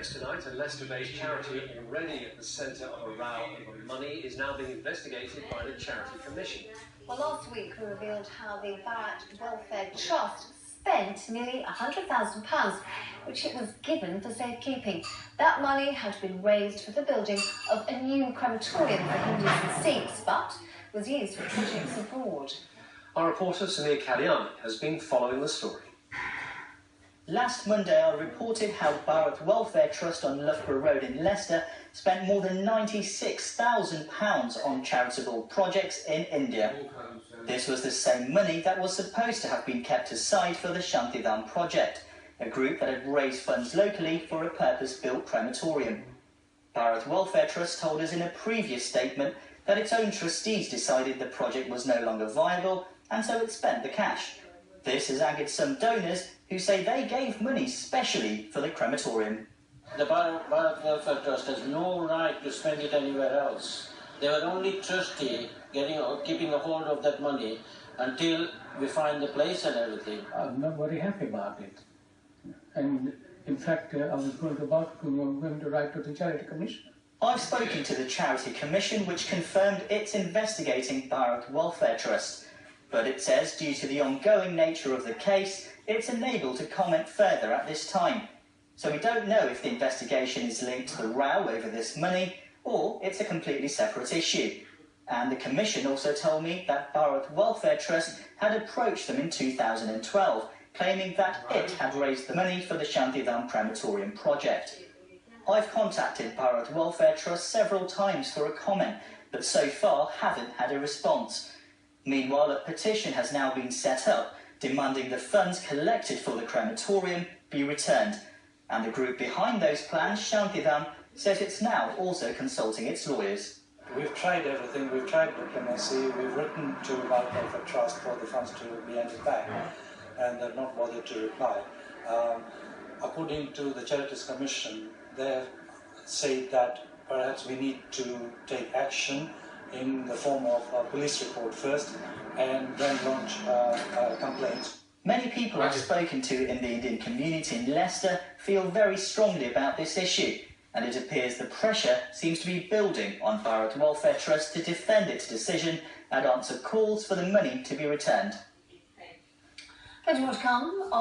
Tonight, a Leicester-based charity already at the centre of a row over money is now being investigated by the Charity Commission. Well, last week we revealed how the Bhaarat Welfare Trust spent nearly £100,000, which it was given for safekeeping. That money had been raised for the building of a new crematorium for Hindus and Sikhs, but was used for projects abroad. Our reporter Samir Kalyani has been following the story. Last Monday, I reported how Bhaarat Welfare Trust on Loughborough Road in Leicester spent more than £96,000 on charitable projects in India. This was the same money that was supposed to have been kept aside for the Shantidham project, a group that had raised funds locally for a purpose-built crematorium. Bhaarat Welfare Trust told us in a previous statement that its own trustees decided the project was no longer viable, and so it spent the cash. This has angered some donors who say they gave money specially for the crematorium. The Bhaarat Welfare Trust has no right to spend it anywhere else. They were only trustee keeping a hold of that money until we find the place and everything. I'm not very happy about it. And in fact, I was going to write to the Charity Commission. I've spoken to the Charity Commission, which confirmed it's investigating Bhaarat Welfare Trust. But it says, due to the ongoing nature of the case, it's unable to comment further at this time. So we don't know if the investigation is linked to the row over this money, or it's a completely separate issue. And the Commission also told me that Bhaarat Welfare Trust had approached them in 2012, claiming that it had raised the money for the Shantidham crematorium project. I've contacted Bhaarat Welfare Trust several times for a comment, but so far haven't had a response. Meanwhile, a petition has now been set up demanding the funds collected for the crematorium be returned. And the group behind those plans, Shantidham, says it's now also consulting its lawyers. We've tried everything. We've tried diplomacy. We've written to Bhaarat Welfare Trust for the funds to be handed back, and they've not bothered to reply. According to the Charities Commission, they've said that perhaps we need to take action in the form of a police report first, and then launch a complaint. Many people I've spoken to in the Indian community in Leicester feel very strongly about this issue, and it appears the pressure seems to be building on Bhaarat Welfare Trust to defend its decision and answer calls for the money to be returned. Plenty more to come on